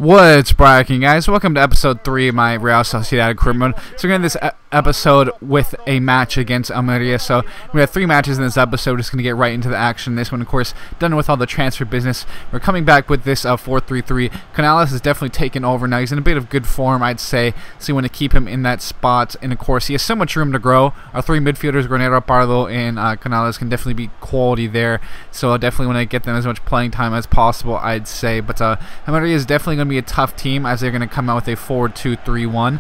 What's bracking, guys? Welcome to episode 3 of my Real Sociedad career mode. So we're going to this episode with a match against Almeria. So we have 3 matches in this episode. We're just going to get right into the action. This one, of course, done with all the transfer business. We're coming back with this 4-3-3. Canales is definitely taken over now. He's in a bit of good form, I'd say. So you want to keep him in that spot. And of course, he has so much room to grow. Our 3 midfielders, Granero, Pardo, and Canales, can definitely be quality there. So I definitely want to get them as much playing time as possible, I'd say. But Almeria is definitely going to be a tough team, as they're going to come out with a 4-2-3-1.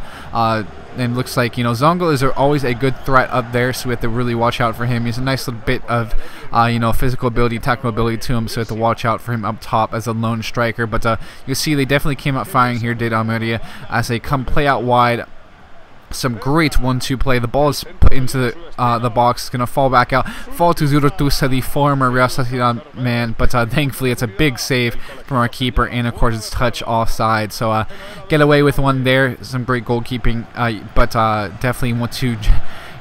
And looks like, Zongo is always a good threat up there, so we have to really watch out for him. He's a nice little bit of physical ability, tactical ability to him, so we have to watch out for him up top as a lone striker. But you see they definitely came out firing here, did Almeria, as they come play out wide. Some great 1-2 play. The ball is put into the box. It's going to fall back out. Fall to Zurutusa, the former Real Sociedad man. But thankfully, it's a big save from our keeper. And, of course, it's touch offside. So, get away with one there. Some great goalkeeping. But definitely want to,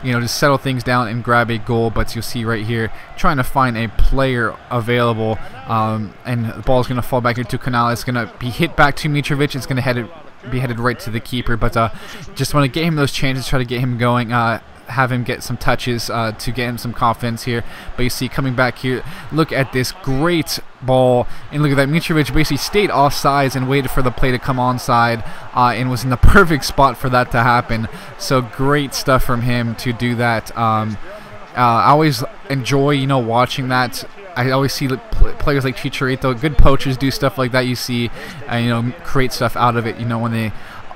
just settle things down and grab a goal. But you'll see right here, trying to find a player available. And the ball is going to fall back here to Canales. It's going to be hit back to Mitrovic. It's going to be headed right to the keeper, but just want to get him those chances, try to get him going, have him get some touches to get him some confidence here. But you see, coming back here, look at this great ball, and look at that. Mitrovic basically stayed offsides and waited for the play to come onside, and was in the perfect spot for that to happen. So great stuff from him to do that. I always enjoy, watching that. I always see players like Chicharito, good poachers, do stuff like that. You see, create stuff out of it, when they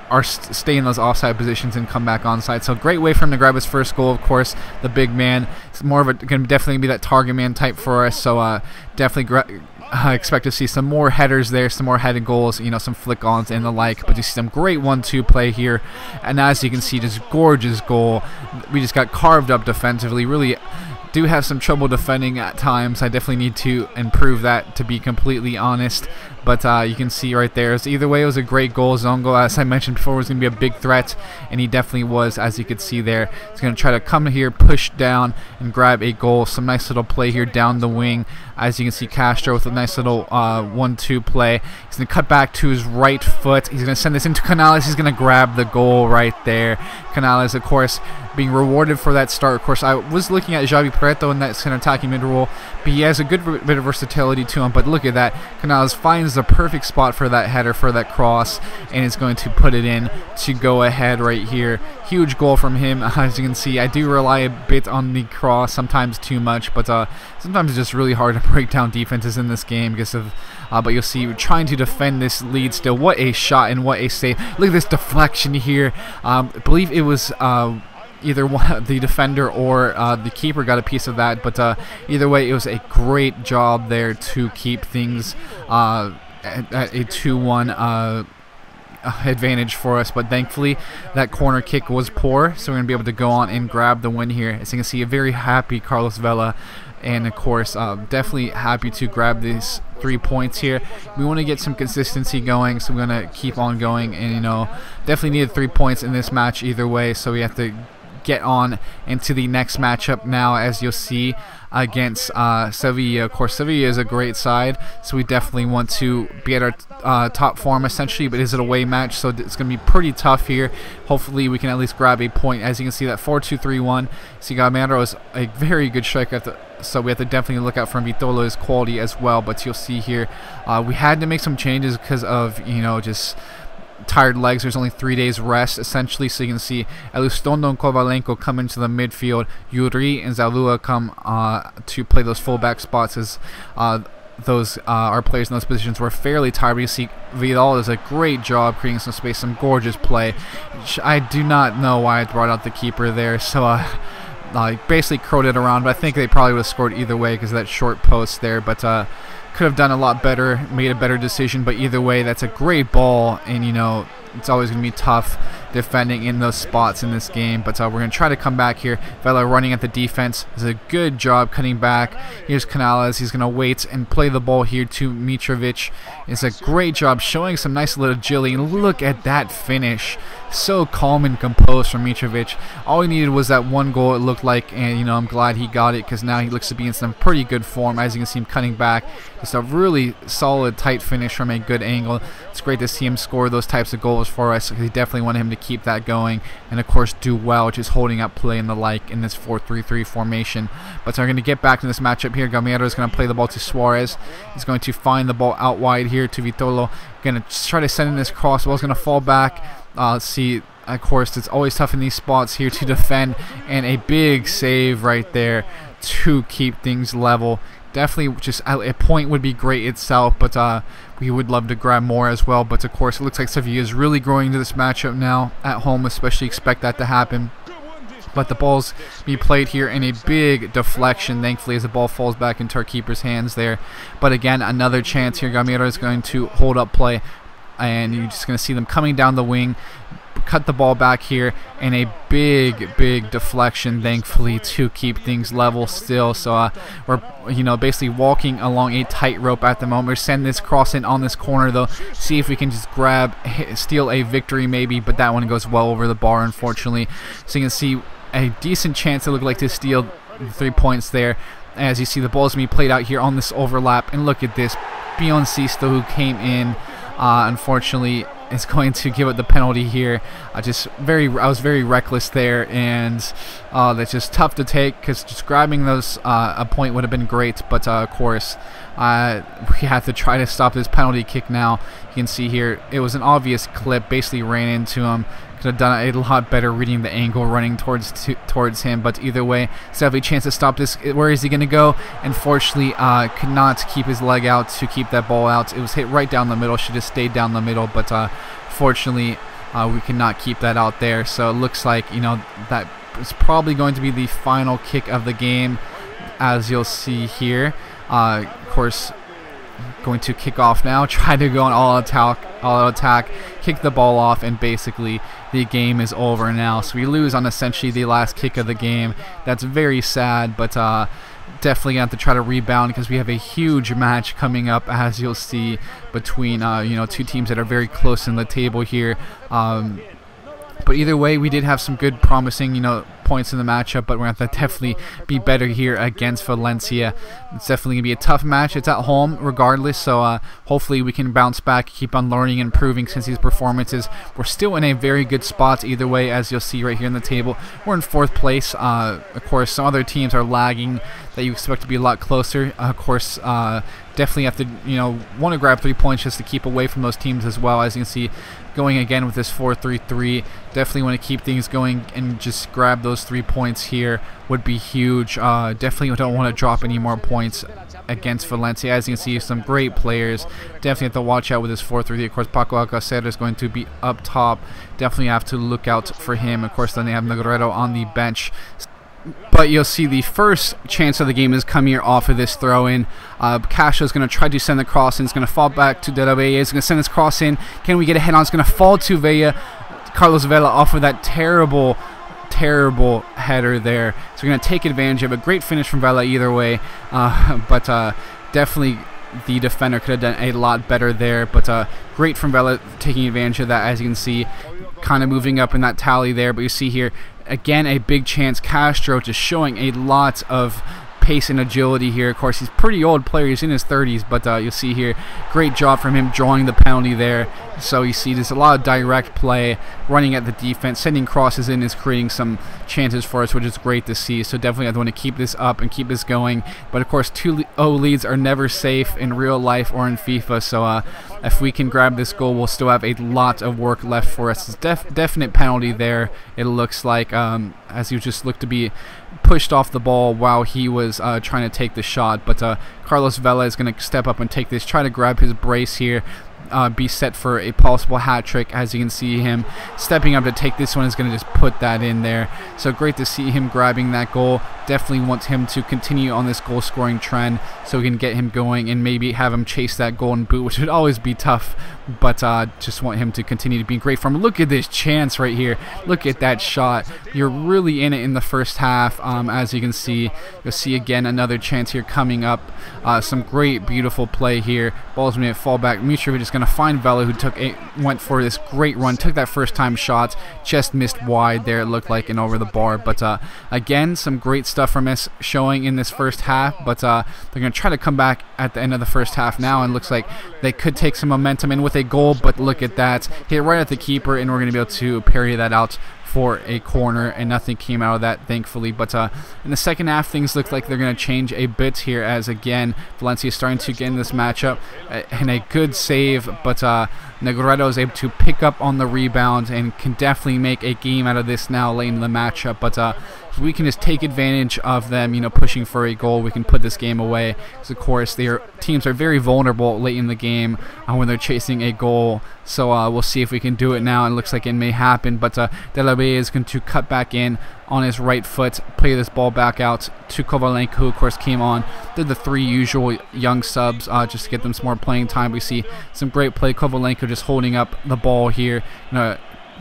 are stay in those offside positions and come back onside. So great way for him to grab his first goal. Of course, the big man. It's more of going to definitely be that target man type for us. So definitely expect to see some more headers there, some more headed goals, some flick-ons and the like. But you see some great 1-2 play here, and as you can see, just gorgeous goal. We just got carved up defensively. Really do have some trouble defending at times. I definitely need to improve that, to be completely honest. But you can see right there, so either way, it was a great goal. Zongo, as I mentioned before, was going to be a big threat, and he definitely was, as you could see there. He's going to try to come here, push down, and grab a goal. Some nice little play here down the wing. As you can see, Castro with a nice little 1-2 play. He's going to cut back to his right foot. He's going to send this into Canales. He's going to grab the goal right there. Canales, of course, being rewarded for that start. Of course, I was looking at Xavi Preto in that center attacking mid role, but he has a good bit of versatility to him. But look at that. Canales finds the perfect spot for that header, for that cross, and is going to put it in to go ahead right here. Huge goal from him. As you can see, I do rely a bit on the cross, sometimes too much, but sometimes it's just really hard to break down defenses in this game because of but you'll see, we're trying to defend this lead still. What a shot and what a save. Look at this deflection here. I believe it was either the defender or the keeper got a piece of that, but either way, it was a great job there to keep things at a 2-1 advantage for us. But thankfully, that corner kick was poor, so we're going to be able to go on and grab the win here. As you can see, a very happy Carlos Vela, and of course, definitely happy to grab these 3 points here. We want to get some consistency going, so we're going to keep on going, and definitely needed 3 points in this match either way, so we have to get on into the next matchup now, as you'll see, against Sevilla. Of course, Sevilla is a great side, so we definitely want to be at our top form essentially, but it is an away match, so it's going to be pretty tough here. Hopefully we can at least grab a point. As you can see, that 4-2-3-1. See, Gamero is a very good striker, so we have to definitely look out for Vitolo's quality as well. But you'll see here, we had to make some changes because of just tired legs. There's only 3 days rest essentially, so you can see Elustondo and Kovalenko come into the midfield. Yuri and Zalua come to play those fullback spots, as our players in those positions were fairly tired. You see Vidal does a great job creating some space, some gorgeous play. I do not know why I brought out the keeper there, so basically crowed it around, but I think they probably would have scored either way because of that short post there. But could have done a lot better, made a better decision. But either way, that's a great ball, and it's always going to be tough defending in those spots in this game. But we're going to try to come back here. Vela running at the defense does a good job cutting back. Here's Canales. He's going to wait and play the ball here to Mitrovic. It's a great job showing some nice little agility. And look at that finish. So calm and composed from Mitrovic. All he needed was that one goal, it looked like, and you know, I'm glad he got it because now he looks to be in some pretty good form. As you can see him cutting back, just a really solid tight finish from a good angle. It's great to see him score those types of goals for us. We definitely want him to keep that going and of course do well, just holding up play and the like in this 4-3-3 formation. But so we're going to get back to this matchup here. Gamero is going to play the ball to Suarez. He's going to find the ball out wide here to Vitolo. Going to try to send in this cross. The ball's going to fall back. Let's see, of course, it's always tough in these spots here to defend, and a big save right there to keep things level. Definitely just a point would be great itself, but we would love to grab more as well. But of course, it looks like Sevilla is really growing into this matchup now at home, especially expect that to happen. But the ball's be played here in a big deflection, thankfully, as the ball falls back into our keeper's hands there. But again, another chance here. Gamero is going to hold up play, and you're just going to see them coming down the wing, cut the ball back here, and a big deflection, thankfully, to keep things level still. So we're, you know, basically walking along a tightrope at the moment. We're sending this cross in on this corner, though, see if we can just steal a victory maybe, but that one goes well over the bar, unfortunately. So you can see a decent chance to look like to steal 3 points there. As you see, the ball's going to be played out here on this overlap, and look at this, Bioncisto, who came in, unfortunately is going to give it the penalty here. I was very reckless there, and that's just tough to take because just grabbing those a point would have been great, but of course we have to try to stop this penalty kick now. You can see here it was an obvious clip, basically ran into him. Could have done a lot better reading the angle, running towards him, but either way, still have a chance to stop this. Where is he going to go? Unfortunately, could not keep his leg out to keep that ball out. It was hit right down the middle, should have stayed down the middle, but fortunately we cannot keep that out there. So it looks like, you know, that is probably going to be the final kick of the game, as you'll see here. Of course, going to kick off now, try to go on all attack, kick the ball off, and basically the game is over now. So we lose on essentially the last kick of the game. That's very sad, but definitely have to try to rebound because we have a huge match coming up, as you'll see, between you know, two teams that are very close in the table here. But either way, we did have some good promising, you know, points in the matchup, but we're going to have to definitely be better here against Valencia. It's definitely going to be a tough match. It's at home regardless, so hopefully we can bounce back, keep on learning and improving since these performances. We're still in a very good spot either way, as you'll see right here in the table. We're in 4th place. Of course, some other teams are lagging that you expect to be a lot closer. Of course, definitely have to, you know, want to grab 3 points just to keep away from those teams as well. As you can see, going again with this 4-3-3, definitely want to keep things going and just grab those 3 points here would be huge. Definitely don't want to drop any more points against Valencia. As you can see, some great players. Definitely have to watch out with this 4-3-3. Of course, Paco Alcacer is going to be up top. Definitely have to look out for him. Of course, then they have Negrero on the bench. But you'll see the first chance of the game is come here off of this throw-in. Castro is going to try to send the cross in. It's going to fall back to De La Bella. He's going to send this cross in. Can we get a head on? It's going to fall to Vella. Carlos Vela off of that terrible header there. So we're going to take advantage of a great finish from Vela either way. But definitely the defender could have done a lot better there. But great from Vela taking advantage of that, as you can see. Kind of moving up in that tally there. But you see here, again, a big chance. Castro just showing a lot of pace and agility here. Of course, he's a pretty old player. He's in his 30s, but you'll see here, great job from him drawing the penalty there. So you see there's a lot of direct play, running at the defense, sending crosses in is creating some chances for us, which is great to see. So definitely I want to keep this up and keep this going. But of course, 2-0 leads are never safe in real life or in FIFA. So if we can grab this goal, we'll still have a lot of work left for us. It's definite penalty there, it looks like, as he just looked to be pushed off the ball while he was trying to take the shot. But Carlos Vela is going to step up and take this, try to grab his brace here. be set for a possible hat trick. As you can see him stepping up to take this one, is going to just put that in there. So great to see him grabbing that goal. Definitely want him to continue on this goal scoring trend so we can get him going and maybe have him chase that golden boot, which would always be tough, but just want him to continue to be in great form. Look at this chance right here. Look at that shot. You're really in it in the first half. As you can see, you'll see again another chance here coming up. Some great beautiful play here. Ball's going to fall back. Mitrovic is going to find Vela, who went for this great run, took that first time shot, just missed wide there, it looked like, and over the bar. But again, some great stuff from us showing in this first half, but they're going to try to come back at the end of the first half now, and looks like they could take some momentum in with a goal. But look at that, hit right at the keeper, and we're going to be able to parry that out for a corner, and nothing came out of that, thankfully. But in the second half, things look like they're going to change a bit here, as again Valencia is starting to get in this matchup, and a good save, but Negredo is able to pick up on the rebound and can definitely make a game out of this now late in the matchup. But if we can just take advantage of them, pushing for a goal, we can put this game away. Because of course, their teams are very vulnerable late in the game when they're chasing a goal. So we'll see if we can do it now. It looks like it may happen, but De La Vega is going to cut back in on his right foot, play this ball back out to Kovalenko, who of course came on, did the three usual young subs just to get them some more playing time. We see some great play. Kovalenko just holding up the ball here,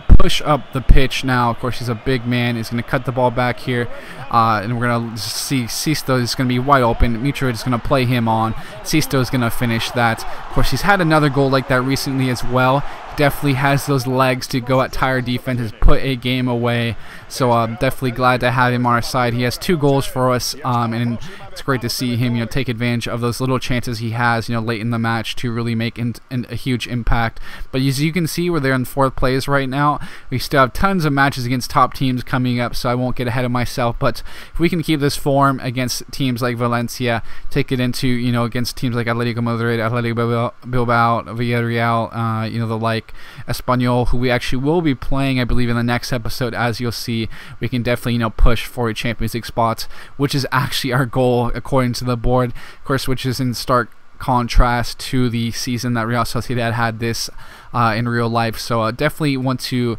push up the pitch now. Of course, he's a big man. He's going to cut the ball back here, and we're going to see Sisto is going to be wide open. Mitrovic is going to play him on. Sisto is going to finish that. Of course, he's had another goal like that recently as well. He definitely has those legs to go at tired defenses, put a game away. So definitely glad to have him on our side. He has 2 goals for us, and it's great to see him take advantage of those little chances he has late in the match to really make a huge impact. But as you can see, we're there in 4th place right now. We still have tons of matches against top teams coming up, so I won't get ahead of myself. But if we can keep this form against teams like Valencia, take it into against teams like Atletico Madrid, Atletico Bilbao, Villarreal, the like, Espanyol, who we actually will be playing, I believe, in the next episode. As you'll see, we can definitely push for a Champions League spot, which is actually our goal according to the board, of course, which is in stark contrast to the season that Real Sociedad had this in real life. So definitely want to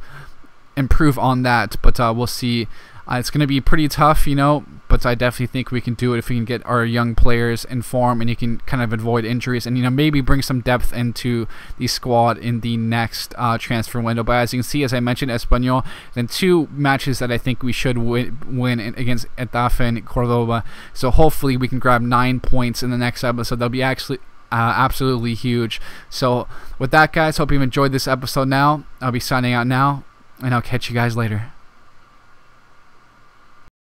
improve on that, but we'll see. It's going to be pretty tough, but I definitely think we can do it if we can get our young players in form, and you can kind of avoid injuries and maybe bring some depth into the squad in the next transfer window. But as you can see, as I mentioned, Espanyol, then 2 matches that I think we should win against Getafe and Cordoba. So hopefully we can grab 9 points in the next episode. That'll be actually absolutely huge. So with that, guys, hope you've enjoyed this episode. Now I'll be signing out now, and I'll catch you guys later.